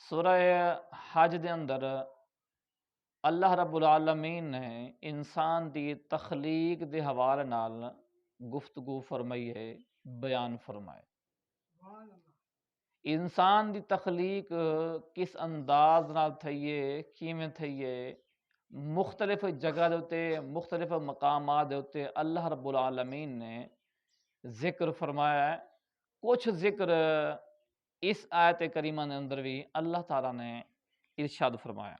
سورہ حج دے اندر اللہ رب العالمین نے انسان دی تخلیق دے حوالے نال گفتگو فرمائی ہے، بیان فرمائے۔ انسان دی تخلیق کس انداز نال تھئی ہے، کیویں تھئی ہے، مختلف جگہ دے اتے مختلف مقامات دے اتے اللہ رب العالمین نے ذکر فرمایا ہے۔ کچھ ذکر اس آیت کریمہ نے اندر بھی اللہ تعالیٰ نے ارشاد فرمایا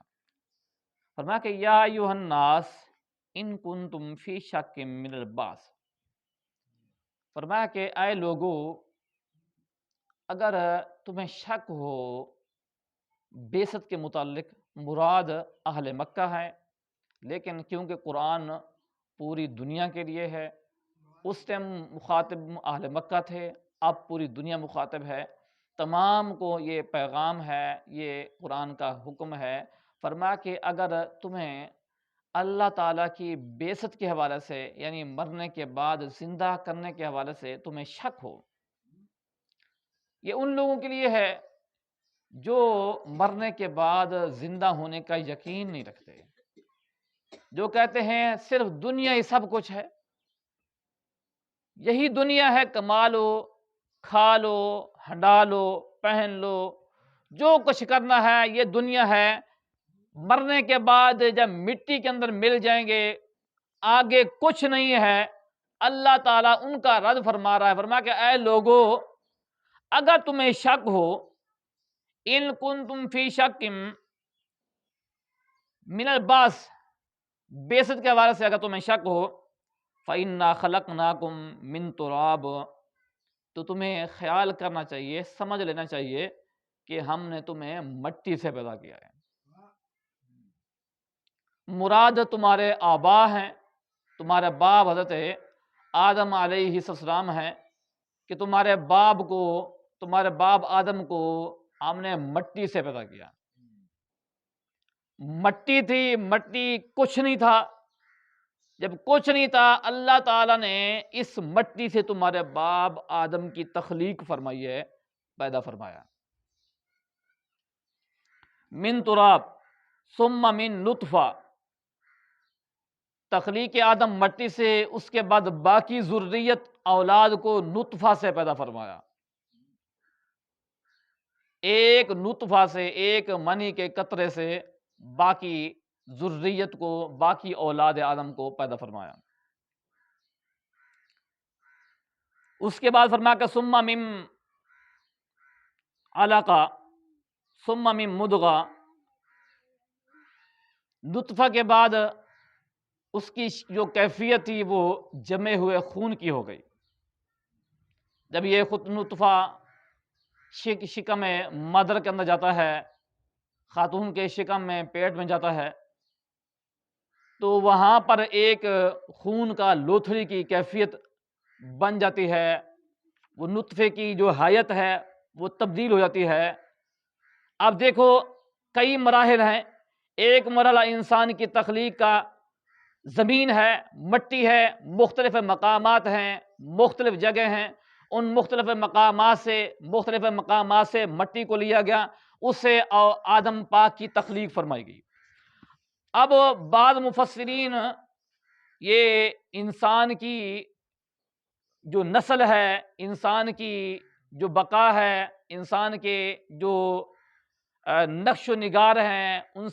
کہ یا ایھا الناس ان کنتم فی شک من البعث، فرمایا کہ اے لوگو، اگر تمہیں شک ہو بعثت کے متعلق، مراد اہل مکہ ہے، لیکن کیونکہ قرآن پوری دنیا کے لیے ہے، اس ٹائم مخاطب اہل مکہ تھے، اب پوری دنیا مخاطب ہے، تمام کو یہ پیغام ہے، یہ قرآن کا حکم ہے۔ فرمایا کہ اگر تمہیں اللہ تعالیٰ کی بعثت کے حوالے سے، یعنی مرنے کے بعد زندہ کرنے کے حوالے سے تمہیں شک ہو، یہ ان لوگوں کے لیے ہے جو مرنے کے بعد زندہ ہونے کا یقین نہیں رکھتے، جو کہتے ہیں صرف دنیا ہی سب کچھ ہے، یہی دنیا ہے، کما لو، کھا لو، ہنڈا لو، پہن لو، جو کچھ کرنا ہے یہ دنیا ہے، مرنے کے بعد جب مٹی کے اندر مل جائیں گے آگے کچھ نہیں ہے۔ اللہ تعالیٰ ان کا رد فرما رہا ہے، فرما کہ اے لوگو، اگر تمہیں شک ہو، ان کنتم فی شک من البعث، بعثت کے حوالے سے اگر تمہیں شک ہو، فإنا خلقناکم من تراب، تو تمہیں خیال کرنا چاہیے، سمجھ لینا چاہیے کہ ہم نے تمہیں مٹی سے پیدا کیا ہے۔ مراد تمہارے آبا ہیں، تمہارے باپ حضرت آدم علیہ السلام ہیں، کہ تمہارے باپ آدم کو ہم نے مٹی سے پیدا کیا۔ مٹی تھی، مٹی کچھ نہیں تھا، جب کچھ نہیں تھا اللہ تعالیٰ نے اس مٹی سے تمہارے باپ آدم کی تخلیق فرمائی ہے، پیدا فرمایا۔ من تراب ثم من نطفہ، تخلیق آدم مٹی سے، اس کے بعد باقی ذریت اولاد کو نطفہ سے پیدا فرمایا۔ ایک نطفہ سے، ایک منی کے قطرے سے باقی ذریت کو، باقی اولاد آدم کو پیدا فرمایا۔ اس کے بعد فرمایا کہ ثم من علقہ ثم من مدغہ، نطفہ کے بعد اس کی جو کیفیت تھی وہ جمے ہوئے خون کی ہو گئی۔ جب یہ خود نطفہ شکم مدر کے اندر جاتا ہے، خاتون کے شکم میں، پیٹ میں جاتا ہے، تو وہاں پر ایک خون کا لوتھڑی کی کیفیت بن جاتی ہے، وہ نطفے کی جو حیت ہے وہ تبدیل ہو جاتی ہے۔ اب دیکھو کئی مراحل ہیں، ایک مرحلہ انسان کی تخلیق کا زمین ہے، مٹی ہے، مختلف مقامات ہیں، مختلف جگہ ہیں، ان مختلف مقامات سے مٹی کو لیا گیا، اس سے آدم پاک کی تخلیق فرمائی گئی۔ اب بعض مفسرین یہ انسان کی جو نسل ہے، انسان کی جو بقا ہے، انسان کے جو نقش و نگار ہیں، ان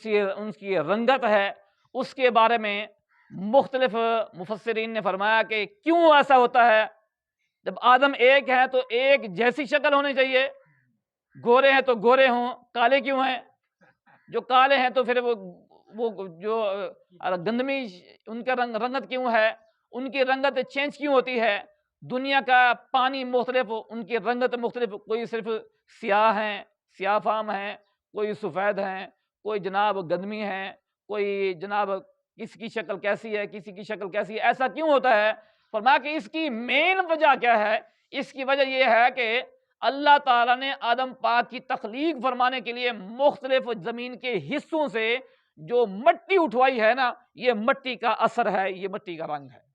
کی رنگت ہے، اس کے بارے میں مختلف مفسرین نے فرمایا کہ کیوں ایسا ہوتا ہے، جب آدم ایک ہے تو ایک جیسی شکل ہونی چاہیے، گورے ہیں تو گورے ہوں، کالے کیوں ہیں؟ جو کالے ہیں تو پھر وہ جو گندمی، ان کا رنگت کیوں ہے؟ ان کی رنگت چینج کیوں ہوتی ہے؟ دنیا کا پانی مختلف، ان کی رنگت مختلف، کوئی صرف سیاہ ہیں، سیاہ فام ہیں، کوئی سفید ہیں، کوئی جناب گندمی ہیں، کوئی جناب کسی کی شکل کیسی ہے، کسی کی شکل کیسی ہے، ایسا کیوں ہوتا ہے؟ فرمایا کہ اس کی مین وجہ کیا ہے؟ اس کی وجہ یہ ہے کہ اللہ تعالیٰ نے آدم پاک کی تخلیق فرمانے کے لیے مختلف زمین کے حصوں سے جو مٹی اٹھوائی ہے نا، یہ مٹی کا اثر ہے، یہ مٹی کا رنگ ہے۔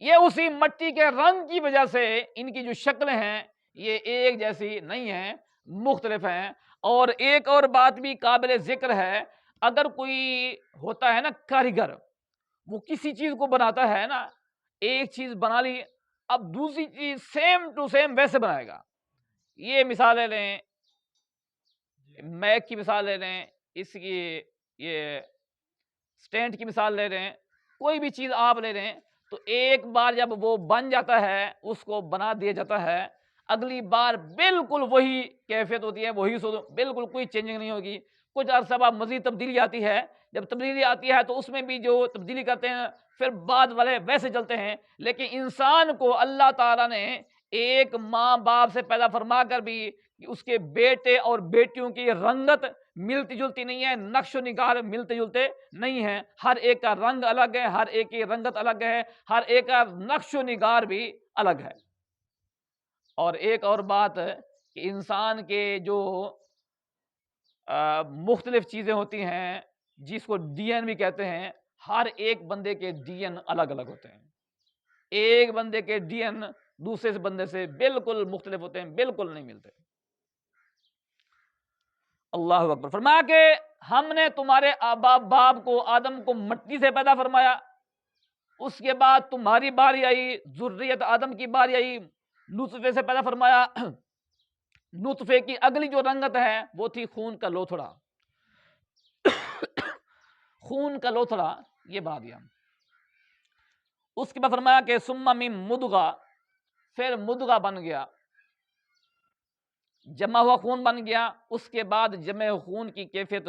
یہ اسی مٹی کے رنگ کی وجہ سے ان کی جو شکلیں ہیں یہ ایک جیسی نہیں ہیں، مختلف ہیں۔ اور ایک اور بات بھی قابل ذکر ہے، اگر کوئی ہوتا ہے نا کاریگر، وہ کسی چیز کو بناتا ہے نا، ایک چیز بنا لی، اب دوسری چیز سیم ٹو سیم ویسے بنائے گا۔ یہ مثال لے لیں، میک کی مثال لے لیں، اس کی یہ سٹینڈ کی مثال لے رہے ہیں، کوئی بھی چیز آپ لے رہے ہیں، تو ایک بار جب وہ بن جاتا ہے، اس کو بنا دیا جاتا ہے، اگلی بار بالکل وہی کیفیت ہوتی ہے، وہی بالکل کوئی چینجنگ نہیں ہوگی۔ کچھ عرصہ بعد مزید تبدیلی آتی ہے، جب تبدیلی آتی ہے تو اس میں بھی جو تبدیلی کرتے ہیں پھر بعد والے ویسے چلتے ہیں۔ لیکن انسان کو اللہ تعالیٰ نے ایک ماں باپ سے پیدا فرما کر بھی اس کے بیٹے اور بیٹیوں کی رنگت ملتی جلتی نہیں ہے، نقش و نگار ملتے جلتے نہیں ہیں، ہر ایک کا رنگ الگ ہے، ہر ایک کی رنگت الگ ہے، ہر ایک کا نقش و نگار بھی الگ ہے۔ اور ایک اور بات کہ انسان کے جو مختلف چیزیں ہوتی ہیں، جس کو ڈی این بھی کہتے ہیں، ہر ایک بندے کے ڈی این الگ الگ ہوتے ہیں۔ ایک بندے کے ڈی این دوسرے سے بندے سے بالکل مختلف ہوتے ہیں، بالکل نہیں ملتے۔ اللہ اکبر۔ فرمایا کہ ہم نے تمہارے باپ کو آدم کو مٹی سے پیدا فرمایا، اس کے بعد تمہاری باری آئی، ذریت آدم کی باری آئی، نطفے سے پیدا فرمایا۔ نطفے کی اگلی جو رنگت ہے وہ تھی خون کا لوتھڑا۔ خون کا لوتھڑا یہ بنا دیا۔ اس کے بعد فرمایا کہ ثم من مدغہ، پھر مدغہ بن گیا، جمع ہوا خون بن گیا۔ اس کے بعد جمع خون کی کیفیت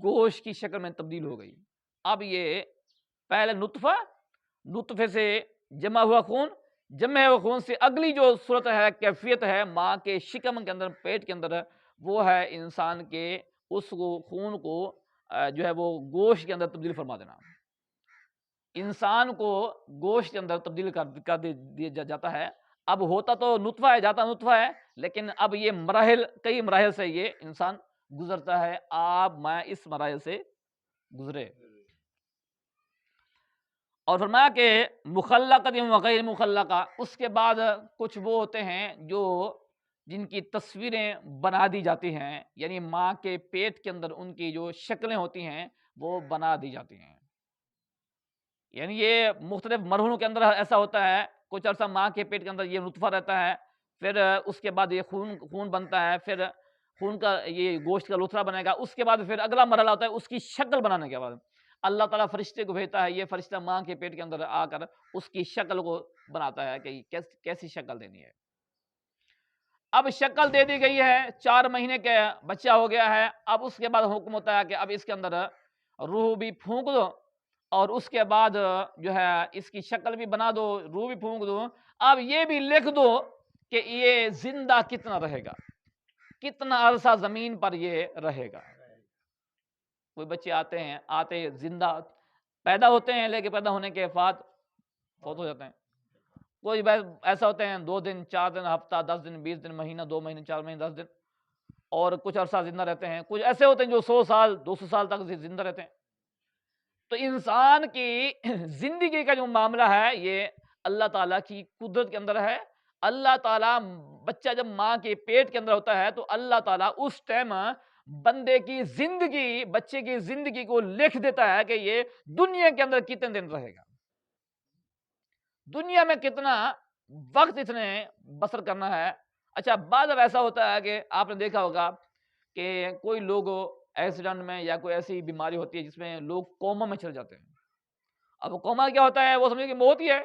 گوشت کی شکل میں تبدیل ہو گئی۔ اب یہ پہلے نطفے سے جمع ہوا خون، جمع ہوا خون سے اگلی جو صورت ہے، کیفیت ہے ماں کے شکم کے اندر، پیٹ کے اندر، وہ ہے انسان کے اس کو خون کو جو ہے وہ گوشت کے اندر تبدیل فرما دینا۔ انسان کو گوشت کے اندر تبدیل کر دیا جاتا ہے۔ اب ہوتا تو نطفہ ہے، جاتا نطفہ ہے، لیکن اب یہ مراحل، کئی مراحل سے یہ انسان گزرتا ہے۔ آپ میں اس مراحل سے گزرے۔ اور فرمایا کہ مخلقۃ و غیر مخلقہ، اس کے بعد کچھ وہ ہوتے ہیں جن کی تصویریں بنا دی جاتی ہیں، یعنی ماں کے پیٹ کے اندر ان کی جو شکلیں ہوتی ہیں وہ بنا دی جاتی ہیں۔ یعنی یہ مختلف مرحلوں کے اندر ایسا ہوتا ہے، کچھ عرصہ ماں کے پیٹ کے اندر یہ نطفہ رہتا ہے، پھر اس کے بعد یہ خون بنتا ہے، پھر خون کا یہ گوشت کا لوتھڑا بنے گا۔ اس کے بعد پھر اگلا مرحلہ ہوتا ہے اس کی شکل بنانے کے بعد اللہ تعالیٰ فرشتے کو بھیجتا ہے، یہ فرشتہ ماں کے پیٹ کے اندر آ کر اس کی شکل کو بناتا ہے کہ کیسی شکل دینی ہے۔ اب شکل دے دی گئی ہے، 4 مہینے کے بچہ ہو گیا ہے، اب اس کے بعد حکم ہوتا ہے کہ اب اس کے اندر روح بھی پھونک دو، اور اس کے بعد جو ہے اس کی شکل بھی بنا دو، روح بھی پھونک دو، اب یہ بھی لکھ دو کہ یہ زندہ کتنا رہے گا، کتنا عرصہ زمین پر یہ رہے گا۔ کوئی بچے آتے زندہ پیدا ہوتے ہیں، لیکن پیدا ہونے کے بعد فوت ہو جاتے ہیں۔ کوئی ایسا ہوتے ہیں 2 دن 4 دن، ہفتہ 10 دن 20 دن، مہینہ 2 مہینے 4 مہینے 10 دن، اور کچھ عرصہ زندہ رہتے ہیں۔ کچھ ایسے ہوتے ہیں جو 100 سال 200 سال تک زندہ رہتے ہیں۔ تو انسان کی زندگی کا جو معاملہ ہے یہ اللہ تعالیٰ کی قدرت کے اندر ہے۔ اللہ تعالیٰ بچہ جب ماں کے پیٹ کے اندر ہوتا ہے تو اللہ تعالیٰ اس ٹائم بندے کی زندگی، بچے کی زندگی کو لکھ دیتا ہے کہ یہ دنیا کے اندر کتنے دن رہے گا، دنیا میں کتنا وقت اتنے بسر کرنا ہے۔ اچھا، بعد اب ایسا ہوتا ہے کہ آپ نے دیکھا ہوگا کہ کوئی لوگ ایکسیڈنٹ میں یا کوئی ایسی بیماری ہوتی ہے جس میں لوگ کوما میں چل جاتے ہیں۔ اب کوما کیا ہوتا ہے؟ وہ سمجھے کہ موت ہی ہے،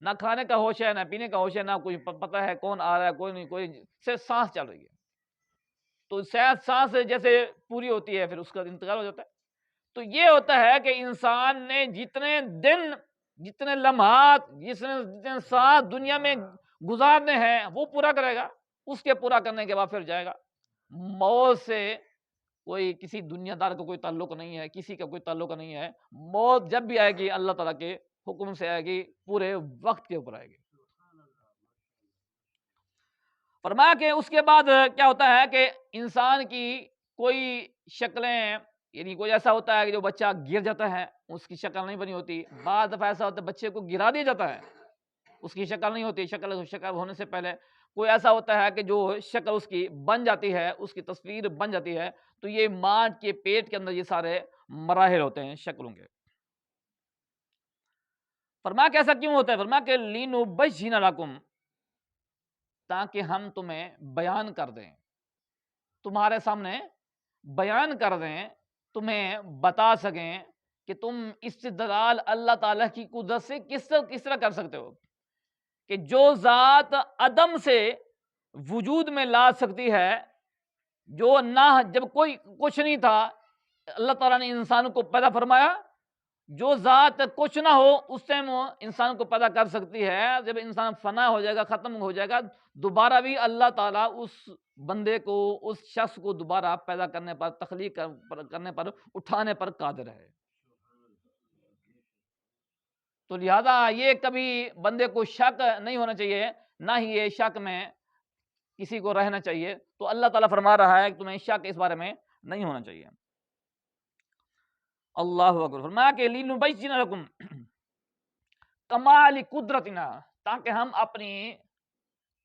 نہ کھانے کا ہوش ہے، نہ پینے کا ہوش ہے، نہ کچھ پتہ ہے کون آ رہا ہے کوئی نہیں، کوئی صرف سانس چل رہی ہے۔ تو سانس جیسے پوری ہوتی ہے پھر اس کا انتقال ہو جاتا ہے۔ تو یہ ہوتا ہے کہ انسان نے جتنے دن، جتنے لمحات، جتنے سانس دنیا میں گزارنے ہیں وہ پورا کرے گا۔ اس کے پورا کرنے کے بعد پھر جائے گا۔ موت سے کوئی کسی دنیا دار کا کوئی تعلق نہیں ہے، کسی کا کوئی تعلق نہیں ہے۔ موت جب بھی آئے گی اللہ تعالیٰ کے حکم سے آئے گی، پورے وقت کے اوپر آئے گی۔ فرمایا کہ اس کے بعد کیا ہوتا ہے کہ انسان کی کوئی شکلیں، یعنی کوئی ایسا ہوتا ہے کہ جو بچہ گر جاتا ہے، اس کی شکل نہیں بنی ہوتی۔ بعض دفعہ ایسا ہوتا ہے بچے کو گرا دیا جاتا ہے، اس کی شکل نہیں ہوتی، شکل ہونے سے پہلے کوئی ایسا ہوتا ہے کہ جو شکل اس کی بن جاتی ہے، اس کی تصویر بن جاتی ہے، تو یہ ماں کے پیٹ کے اندر یہ سارے مراحل ہوتے ہیں شکلوں کے۔ فرمایا کہ ایسا کیوں ہوتا ہے؟ فرمایا کہ لِنُبَيِّنَ لَكُمْ، تاکہ ہم تمہیں بیان کر دیں، تمہارے سامنے بیان کر دیں، تمہیں بتا سکیں کہ تم استدلال اللہ تعالیٰ کی قدرت سے کس طرح کر سکتے ہو، کہ جو ذات عدم سے وجود میں لا سکتی ہے، جو نہ جب کوئی کچھ نہیں تھا اللہ تعالیٰ نے انسان کو پیدا فرمایا، جو ذات کچھ نہ ہو اس ٹائم وہ انسان کو پیدا کر سکتی ہے، جب انسان فنا ہو جائے گا، ختم ہو جائے گا، دوبارہ بھی اللہ تعالیٰ اس بندے کو، اس شخص کو دوبارہ پیدا کرنے پر، تخلیق کرنے پر، اٹھانے پر قادر ہے۔ تو لہذا یہ کبھی بندے کو شک نہیں ہونا چاہیے، نہ ہی یہ شک میں کسی کو رہنا چاہیے۔ تو اللہ تعالیٰ فرما رہا ہے کہ تمہیں شک اس بارے میں نہیں ہونا چاہیے۔ اللہ اکبر۔ فرمایا کہ لِنُبَيِّنَ لَكُمْ کمال قدرتنا، تاکہ ہم اپنی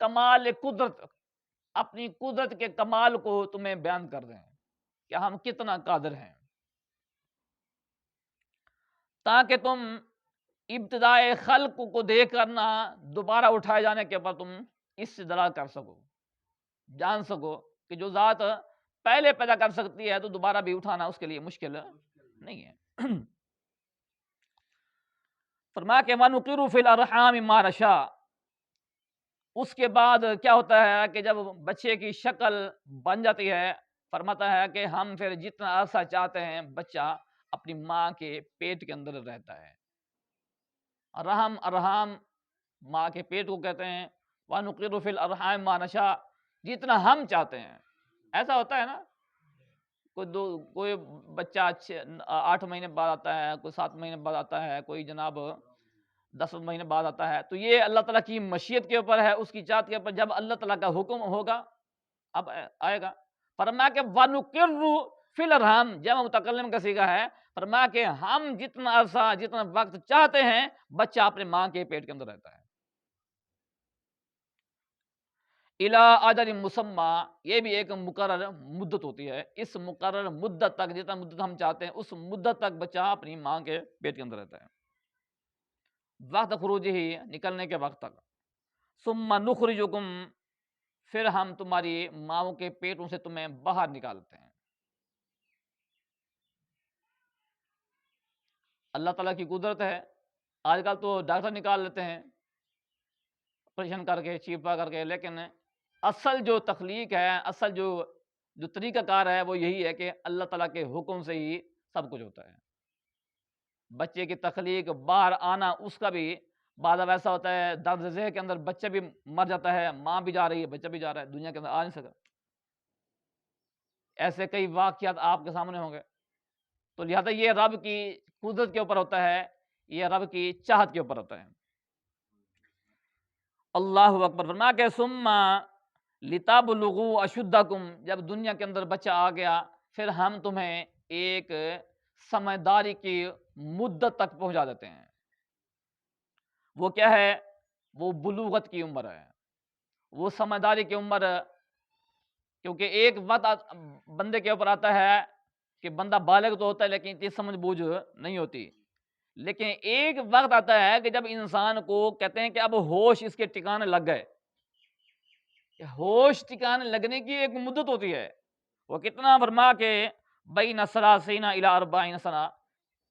کمال قدرت، اپنی قدرت کے کمال کو تمہیں بیان کر دیں کہ ہم کتنا قادر ہیں، تاکہ تم ابتدائے خلق کو دیکھ کرنا، دوبارہ اٹھائے جانے کے بعد تم استدلال کر سکو، جان سکو کہ جو ذات پہلے پیدا کر سکتی ہے تو دوبارہ بھی اٹھانا اس کے لیے مشکل نہیں ہے۔ فرمایا کہ وَنُقِرُّ فِي الْأَرْحَامِ مَا نَشَاءُ، اس کے بعد کیا ہوتا ہے کہ جب بچے کی شکل بن جاتی ہے، فرماتا ہے کہ ہم پھر جتنا عرصہ چاہتے ہیں بچہ اپنی ماں کے پیٹ کے اندر رہتا ہے۔ رحم، ارحام ماں کے پیٹ کو کہتے ہیں۔ وَنُقِرُّ فِي الْأَرْحَامِ مَا نَشَاءُ، جتنا ہم چاہتے ہیں۔ ایسا ہوتا ہے نا، کوئی بچہ 8 مہینے بعد آتا ہے، کوئی 7 مہینے بعد آتا ہے، کوئی جناب 10 مہینے بعد آتا ہے، تو یہ اللہ تعالیٰ کی مشیت کے اوپر ہے، اس کی چاہت کے اوپر، جب اللہ تعالیٰ کا حکم ہوگا اب آئے گا۔ فرمایا کہ وَنُقِرُّ فِي الْأَرْحَامِ، جمع متکلم کا صیغہ ہے، فرمایا کہ ہم جتنا عرصہ، جتنا وقت چاہتے ہیں بچہ اپنے ماں کے پیٹ کے اندر رہتا ہے۔ اِلَىٰ أَجَلٍ مُّسَمًّى، یہ بھی ایک مقرر مدت ہوتی ہے، اس مقرر مدت تک، جتنا مدت ہم چاہتے ہیں اس مدت تک بچہ اپنی ماں کے پیٹ کے اندر رہتا ہے، وقت خروج ہی، نکلنے کے وقت تک۔ ثُمَّ نُخْرِجُكُمْ، پھر ہم تمہاری ماؤں کے پیٹوں سے تمہیں باہر نکالتے ہیں۔ اللہ تعالیٰ کی قدرت ہے، آج کل تو ڈاکٹر نکال لیتے ہیں آپریشن کر کے، چیپا کر کے، لیکن اصل جو تخلیق ہے، اصل جو طریقہ کار ہے وہ یہی ہے کہ اللہ تعالیٰ کے حکم سے ہی سب کچھ ہوتا ہے۔ بچے کی تخلیق، باہر آنا، اس کا بھی بعض اب ایسا ہوتا ہے درد ذیل کے اندر بچہ بھی مر جاتا ہے، ماں بھی جا رہی ہے، بچہ بھی جا رہا ہے، دنیا کے اندر آ نہیں سکا۔ ایسے کئی واقعات آپ کے سامنے ہوں گے۔ تو لہذا یہ رب کی قدرت کے اوپر ہوتا ہے، یہ رب کی چاہت کے اوپر ہوتا ہے۔ اللہ اکبر۔ فرمایا کہ ثم لتبلغوا اشدکم، جب دنیا کے اندر بچہ آ گیا پھر ہم تمہیں ایک سمجھداری کی مدت تک پہنچا دیتے ہیں۔ وہ کیا ہے؟ وہ بلوغت کی عمر ہے، وہ سمجھداری کی عمر، کیونکہ ایک وقت بندے کے اوپر آتا ہے کہ بندہ بالغ تو ہوتا ہے لیکن اتنی سمجھ بوجھ نہیں ہوتی، لیکن ایک وقت آتا ہے کہ جب انسان کو کہتے ہیں کہ اب ہوش اس کے ٹھکانے لگ گئے۔ ہوش ٹھکانے لگنے کی ایک مدت ہوتی ہے، وہ کتنا؟ فرما کہ بین ثلاثین الی 40 سنہ،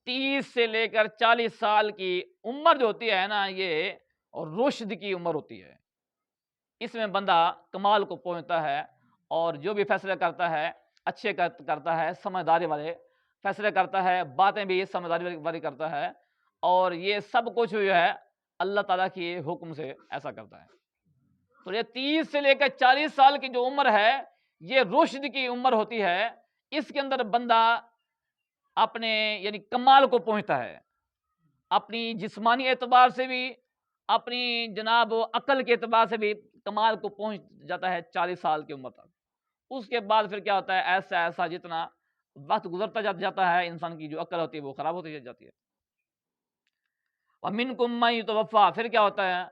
30 سے لے کر 40 سال کی عمر جو ہوتی ہے نا، یہ رشد کی عمر ہوتی ہے۔ اس میں بندہ کمال کو پہنچتا ہے اور جو بھی فیصلے کرتا ہے اچھے کرتا ہے، سمجھداری والے فیصلے کرتا ہے، باتیں بھی سمجھداری والی کرتا ہے، اور یہ سب کچھ جو ہے اللہ تعالیٰ کے حکم سے ایسا کرتا ہے۔ تو یہ 30 سے لے کر 40 سال کی جو عمر ہے یہ رشد کی عمر ہوتی ہے، اس کے اندر بندہ اپنے یعنی کمال کو پہنچتا ہے، اپنی جسمانی اعتبار سے بھی، اپنی جناب عقل کے اعتبار سے بھی کمال کو پہنچ جاتا ہے 40 سال کی عمر تک۔ اس کے بعد پھر کیا ہوتا ہے؟ ایسا ایسا جتنا وقت گزرتا جاتا ہے انسان کی جو عقل ہوتی ہے وہ خراب ہوتی جاتی ہے۔ وَمِنْكُمْ مَن يُتَوَفَّىٰ، پھر کیا ہوتا ہے؟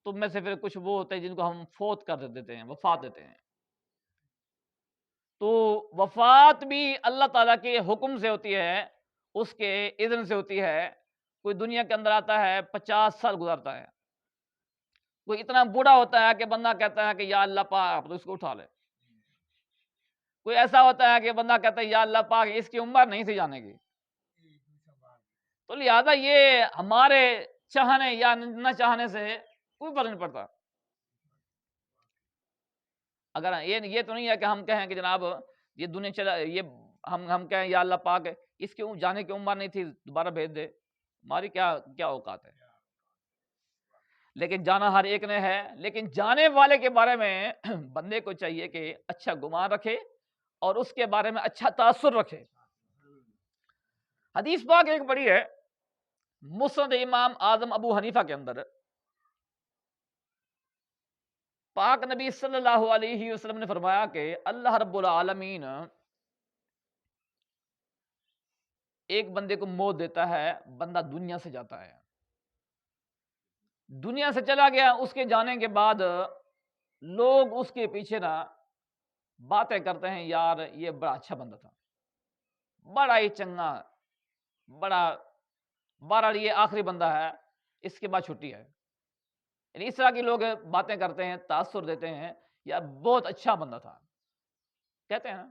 تم میں سے پھر کچھ وہ ہوتے ہیں جن کو ہم فوت کر دیتے ہیں، وفات دیتے ہیں. تو وفات بھی اللہ تعالیٰ کے حکم سے ہوتی ہے، اس کے اذن سے ہوتی ہے. کوئی دنیا کے اندر آتا ہے 50 سال گزارتا ہے، کوئی اتنا بوڑھا ہوتا ہے کہ بندہ کہتا ہے کہ یا اللہ پاک تو اس کو اٹھا لے. کوئی ایسا ہوتا ہے کہ بندہ کہتا ہے یا اللہ پاک اس کی عمر نہیں تھی جانے کی. تو لہذا یہ ہمارے چاہنے یا نہ چاہنے سے کوئی فرق نہیں پڑتا. اگر یہ تو نہیں ہے کہ ہم کہیں کہ جناب یہ دنیا چلا، یہ ہم کہیں یا اللہ پاک اس کی جانے کی عمر نہیں تھی دوبارہ بھیج دے، ہماری کیا اوقات ہے. لیکن جانا ہر ایک نے ہے، لیکن جانے والے کے بارے میں بندے کو چاہیے کہ اچھا گمان رکھے اور اس کے بارے میں اچھا تاثر رکھے. حدیث پاک ایک بڑی ہے مسند امام اعظم ابو حنیفہ کے اندر، پاک نبی صلی اللہ علیہ وسلم نے فرمایا کہ اللہ رب العالمین ایک بندے کو موت دیتا ہے، بندہ دنیا سے جاتا ہے، دنیا سے چلا گیا. اس کے جانے کے بعد لوگ اس کے پیچھے نا باتیں کرتے ہیں، یار یہ بڑا اچھا بندہ تھا، بڑا ہی چنگا، بڑا بہرحال یہ آخری بندہ ہے، اس کے بعد چھٹی ہے. یعنی اس طرح کی لوگ باتیں کرتے ہیں، تاثر دیتے ہیں، یا بہت اچھا بندہ تھا کہتے ہیں نا.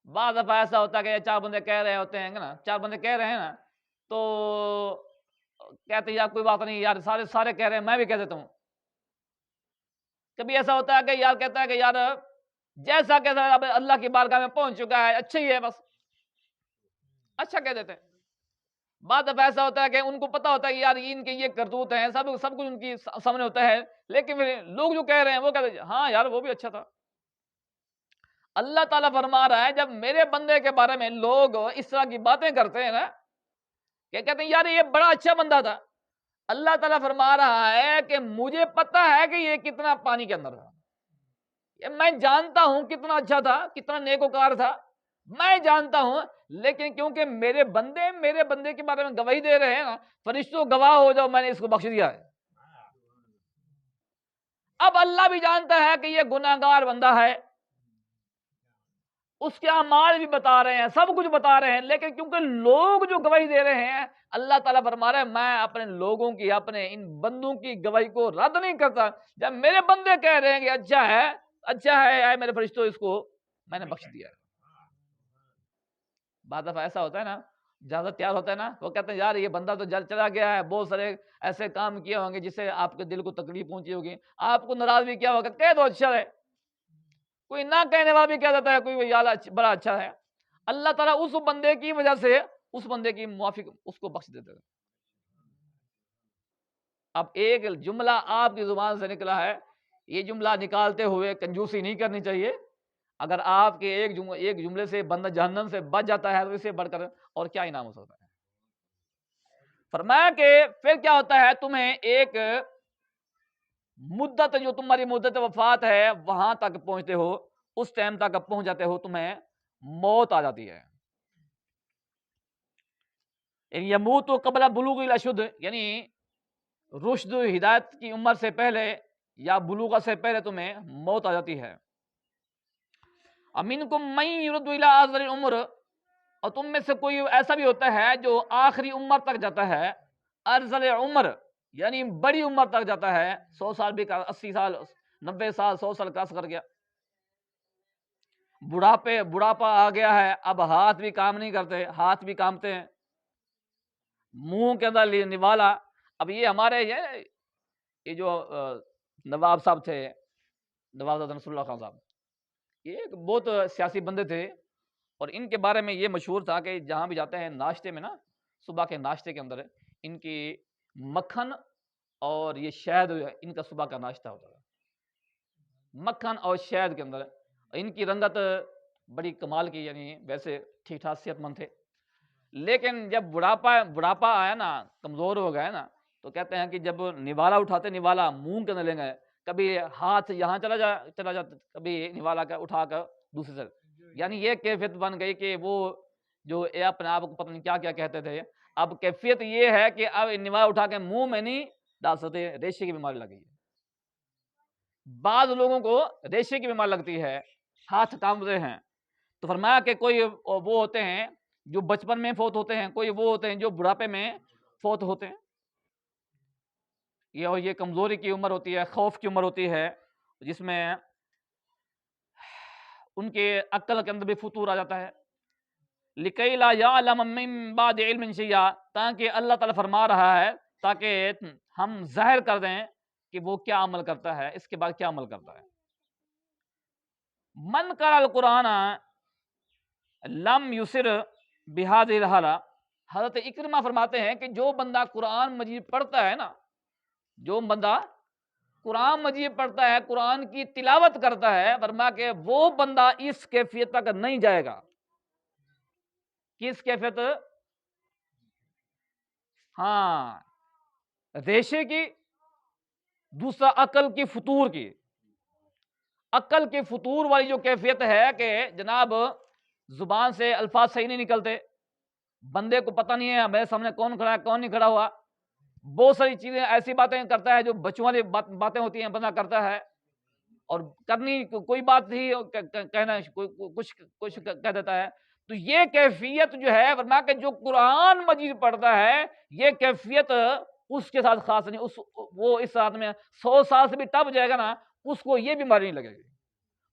بعض دفعہ ایسا ہوتا ہے کہ چار بندے کہہ رہے ہوتے ہیں نا، چار بندے کہہ رہے ہیں نا تو کہتے ہیں یار کوئی بات نہیں، یار سارے کہہ رہے ہیں میں بھی کہہ دیتا ہوں. کبھی ایسا ہوتا ہے کہ یار کہتا ہے کہ یار جیسا کہتا ہے اب اللہ کی بارگاہ میں پہنچ چکا ہے، اچھا ہی ہے، بس اچھا کہہ دیتے ہیں. بعد اب ایسا ہوتا ہے کہ ان کو پتا ہوتا ہے کہ یار ان کے یہ کرتوت ہیں، سب کچھ ان کی سامنے ہوتا ہے، لیکن پھر لوگ جو کہہ رہے ہیں وہ کہتے ہیں ہاں یار وہ بھی اچھا تھا. اللہ تعالیٰ فرما رہا ہے جب میرے بندے کے بارے میں لوگ اس طرح کی باتیں کرتے ہیں نا کہ کہتے ہیں یار یہ بڑا اچھا بندہ تھا، اللہ تعالیٰ فرما رہا ہے کہ مجھے پتا ہے کہ یہ کتنا پانی کے اندر تھا، میں جانتا ہوں کتنا اچھا تھا، کتنا نیکوکار تھا، میں جانتا ہوں. لیکن کیونکہ میرے بندے کے بارے میں گواہی دے رہے ہیں نا، فرشتوں گواہ ہو جاؤ میں نے اس کو بخش دیا ہے. اب اللہ بھی جانتا ہے کہ یہ گناہگار بندہ ہے، اس کے اعمال بھی بتا رہے ہیں، سب کچھ بتا رہے ہیں، لیکن کیونکہ لوگ جو گواہی دے رہے ہیں، اللہ تعالیٰ فرما رہا ہے میں اپنے لوگوں کی، اپنے ان بندوں کی گواہی کو رد نہیں کرتا. جب میرے بندے کہہ رہے ہیں کہ اچھا ہے اے میرے فرشتوں اس کو میں نے بخش دیا ہے. بعض دفعہ ایسا ہوتا ہے نا، زیادہ تیار ہوتا ہے نا، وہ کہتے ہیں یار یہ بندہ تو چلا گیا ہے، بہت سارے ایسے کام کیے ہوں گے جس سے آپ کے دل کو تکلیف پہنچی ہوگی، آپ کو ناراض بھی کیا ہوگا، کہہ دو اچھا ہے. کوئی نہ کہنے والا بھی کہہ دیتا ہے کوئی یار بڑا اچھا ہے. اللہ تعالیٰ اس بندے کی وجہ سے اس بندے کی موافق اس کو بخش دیتا ہے. اب ایک جملہ آپ کی زبان سے نکلا ہے، یہ جملہ نکالتے ہوئے کنجوسی نہیں کرنی چاہیے. اگر آپ کے ایک جملے سے بندہ جہنم سے بچ جاتا ہے تو اس سے بڑھ کر اور کیا انعام ہو سکتا ہے. فرمایا کہ پھر کیا ہوتا ہے، تمہیں ایک مدت جو تمہاری مدت وفات ہے وہاں تک پہنچتے ہو، اس ٹائم تک پہنچ جاتے ہو، تمہیں موت آ جاتی ہے. یموت قبل بلوغ الاشد، یعنی رشد ہدایت کی عمر سے پہلے یا بلوغ سے پہلے تمہیں موت آ جاتی ہے. امنکم من یرد الی ارذل العمر، اور تم میں سے کوئی ایسا بھی ہوتا ہے جو آخری عمر تک جاتا ہے. ارذل عمر یعنی بڑی عمر تک جاتا ہے، 100 سال بھی 80 سال 90 سال 100 سال کراس کر گیا. بڑھاپا آ گیا ہے، اب ہاتھ بھی کام نہیں کرتے، ہاتھ بھی کامتے ہیں، منہ کے اندر نوالا. اب یہ ہمارے یہ جو نواب صاحب تھے، نواب نصر اللہ خان صاحب، یہ ایک بہت سیاسی بندے تھے، اور ان کے بارے میں یہ مشہور تھا کہ جہاں بھی جاتے ہیں ناشتے میں نا، صبح کے ناشتے کے اندر ان کی مکھن اور یہ شہد ان کا صبح کا ناشتہ ہوتا تھا. مکھن اور شہد کے اندر ان کی رنگت بڑی کمال کی، یعنی ویسے ٹھیک ٹھاک صحت مند تھے. لیکن جب بڑھاپا آیا نا، کمزور ہو گئے نا، تو کہتے ہیں کہ جب نوالا اٹھاتے، نوالا منہ کے اندر لیں گے، کبھی ہاتھ یہاں چلا جاتا، کبھی نوالا کا اٹھا کر دوسری طرف. یعنی یہ کیفیت بن گئی کہ وہ جو اپنے آپ کو پتہ نہیں کیا کہتے تھے. اب کیفیت یہ ہے کہ اب نوالا اٹھا کے منہ میں نہیں، ڈال سکتے ہیں، ریشے کی بیماری لگی ہے۔ بعض لوگوں کو ریشے کی بیماری لگتی ہے، ہاتھ کانپتے ہیں، تو فرمایا کہ کوئی وہ ہوتے ہیں جو بچپن میں فوت ہوتے ہیں، کوئی وہ ہوتے ہیں جو بڑھاپے میں فوت ہوتے ہیں۔ یہ کمزوری کی عمر ہوتی ہے، خوف کی عمر ہوتی ہے، جس میں ان کے عقل کے اندر بھی فتور آ جاتا ہے۔ لِكَيْ لَا يَعْلَمَ مِن بَعْدِ عِلْمٍ شَيْئًا، تاکہ اللہ تعالیٰ فرما رہا ہے تاکہ ہم ظاہر کر دیں کہ وہ کیا عمل کرتا ہے، اس کے بعد کیا عمل کرتا ہے۔ من قرأ القرآن لم یسر بہذہ الحالہ، حضرت اکرمہ فرماتے ہیں کہ جو بندہ قرآن مجید پڑھتا ہے نا، جو بندہ قرآن مجید پڑھتا ہے، قرآن کی تلاوت کرتا ہے، فرمایا کہ وہ بندہ اس کیفیت تک نہیں جائے گا۔ کس کیفیت؟ ہاں، ریشے کی، دوسرا عقل کی فتور کی۔ عقل کی فتور والی جو کیفیت ہے کہ جناب زبان سے الفاظ صحیح نہیں نکلتے، بندے کو پتہ نہیں ہے میرے سامنے کون کھڑا ہے کون نہیں کھڑا ہوا، بہت ساری چیزیں ایسی باتیں کرتا ہے جو بچوں والی باتیں ہوتی ہیں بندہ کرتا ہے، اور کرنی کوئی بات ہی کہنا کچھ کہہ دیتا ہے۔ تو یہ کیفیت جو ہے فرمایا کہ جو قرآن مجید پڑھتا ہے، یہ کیفیت اس کے ساتھ خاص نہیں، وہ اس ساتھ میں 100 سال سے بھی ٹپ جائے گا نا، اس کو یہ بیماری نہیں لگے گی۔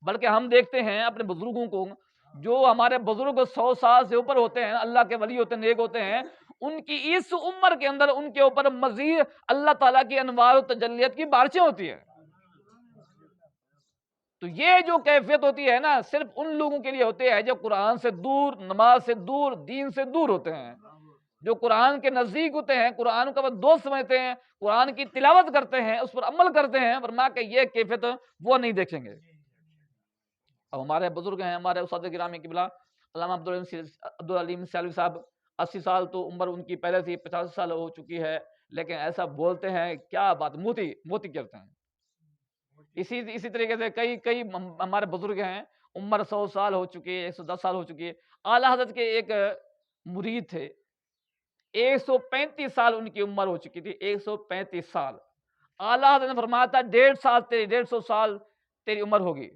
بلکہ ہم دیکھتے ہیں اپنے بزرگوں کو، جو ہمارے بزرگ 100 سال سے اوپر ہوتے ہیں، اللہ کے ولی ہوتے ہیں، نیک ہوتے ہیں، ان کی اس عمر کے اندر ان کے اوپر مزید اللہ تعالیٰ کی انوار و تجلیت کی بارشیں ہوتی ہیں۔ تو یہ جو کیفیت ہوتی ہے نا، صرف ان لوگوں کے لیے ہوتی ہے جو قرآن سے دور، نماز سے دور، دین سے دور ہوتے ہیں، جو قرآن کے نزدیک ہوتے ہیں، قرآن کا دوست سمجھتے ہیں، قرآن کی تلاوت کرتے ہیں، اس پر عمل کرتے ہیں، فرمایا کہ یہ کیفیت وہ نہیں دیکھیں گے۔ اب ہمارے بزرگ ہیں، ہمارے استاد گرامی قبلہ علامہ عبدالعلیم سیالوی صاحب، 80 سال تو عمر ان کی پہلے سے 85 سال ہو چکی ہے، لیکن ایسا بولتے ہیں، کیا بات، موتی کرتے ہیں۔ اسی طریقے سے کئی ہمارے بزرگ ہیں، عمر 100 سال ہو چکی ہے، 110 سال ہو چکی ہے۔ اعلیٰ حضرت کے ایک مرید تھے، 135 سال ان کی عمر ہو چکی تھی، 135 سال۔ اعلیٰ حضرت نے فرمایا تھا 150 سال تیری عمر ہوگی،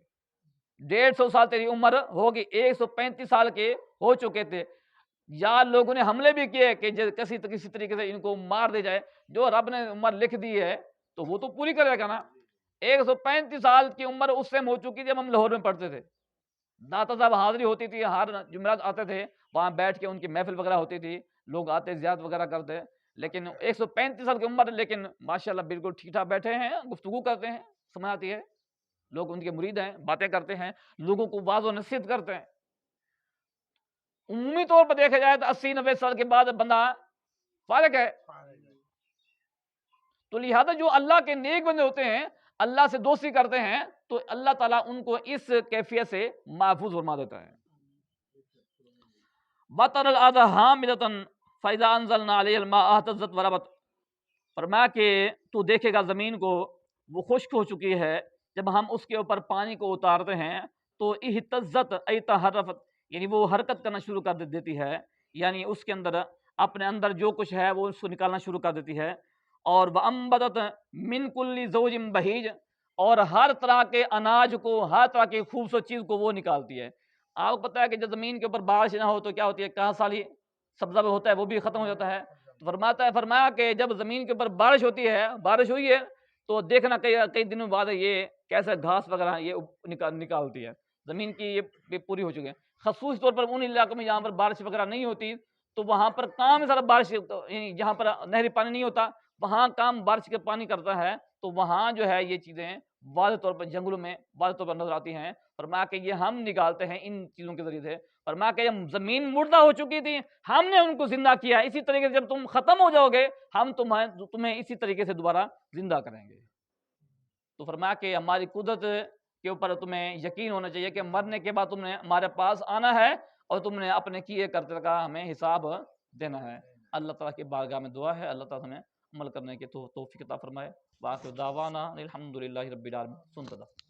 150 سال تیری عمر ہوگی۔ 135 سال کے ہو چکے تھے، یا لوگوں نے حملے بھی کیے کہ کسی طریقے سے ان کو مار دے جائے، جو رب نے عمر لکھ دی ہے تو وہ تو پوری کرے گا نا۔ 135 سال کی عمر اس ٹائم ہو چکی تھی جب ہم لاہور میں پڑھتے تھے، داتا صاحب حاضری ہوتی تھی، ہر جمعرات آتے تھے، وہاں بیٹھ کے ان کی محفل وغیرہ ہوتی تھی، لوگ آتے زیارت وغیرہ کرتے، لیکن 135 سال کی عمر، لیکن ماشاءاللہ بالکل ٹھیک ٹھاک بیٹھے ہیں، گفتگو کرتے ہیں، سمجھ آتی ہے، لوگ ان کے مرید ہیں، باتیں کرتے ہیں، لوگوں کو واعظ و نصیحت کرتے ہیں۔ عمومی طور پر دیکھا جائے تو 80-90 سال کے بعد بندہ فارغ ہے۔ تو لہذا جو اللہ کے نیک بندے ہوتے ہیں، اللہ سے دوستی کرتے ہیں، تو اللہ تعالیٰ ان کو اس کیفیت سے محفوظ فرما دیتا ہے۔ وَتَرَى الْأَرْضَ حَامِدَةً فَإِذَا أَنزَلْنَا عَلَيْهَا الْمَاءَ اهْتَزَّتْ وَرَبَتْ، فرمایا کہ تو دیکھے گا زمین کو وہ خشک ہو چکی ہے، جب ہم اس کے اوپر پانی کو اتارتے ہیں تو اہتزت ای تحرفت، یعنی وہ حرکت کرنا شروع کر دیتی ہے، یعنی اس کے اندر اپنے اندر جو کچھ ہے وہ اس کو نکالنا شروع کر دیتی ہے۔ اور وَأَنبَتَتْ مِن كُلِّ زَوْجٍ بَهِيجٍ، اور ہر طرح کے اناج کو، ہر طرح کی خوبصورت چیز کو وہ نکالتی ہے۔ آپ کو پتہ ہے کہ جب زمین کے اوپر بارش نہ ہو تو کیا ہوتی ہے، کہاں سالی سبزہ ہوتا ہے وہ بھی ختم ہو جاتا ہے۔ تو فرمایا کہ جب زمین کے اوپر بارش ہوتی ہے، بارش ہوئی ہے تو دیکھنا کئی دنوں بعد یہ کیسے گھاس وغیرہ یہ نکالتی ہے، زمین کی یہ پوری ہو چکی ہے۔ خصوصی طور پر ان علاقوں میں جہاں پر بارش وغیرہ نہیں ہوتی تو وہاں پر کام سارا بارش، جہاں پر نہری پانی نہیں ہوتا وہاں کام بارش کے پانی کرتا ہے، تو وہاں جو ہے یہ چیزیں واضح طور پر جنگلوں میں واضح طور پر نظر آتی ہیں۔ فرمایا کہ یہ ہم نکالتے ہیں ان چیزوں کے ذریعے سے۔ فرمایا کہ جب زمین مردہ ہو چکی تھی ہم نے ان کو زندہ کیا، اسی طریقے سے جب تم ختم ہو جاؤ گے ہم تمہیں اسی طریقے سے دوبارہ زندہ کریں گے۔ تو فرمایا کہ ہماری قدرت کے اوپر تمہیں یقین ہونا چاہیے کہ مرنے کے بعد تم نے ہمارے پاس آنا ہے اور تم نے اپنے کیے کرتے کا ہمیں حساب دینا ہے۔ اللہ تعالیٰ کی بارگاہ میں دعا ہے اللہ تعالیٰ ہمیں عمل کرنے کے توفیق عطا فرمائے۔ وآخر دعوانا الحمدللہ رب العالمین۔ سنتا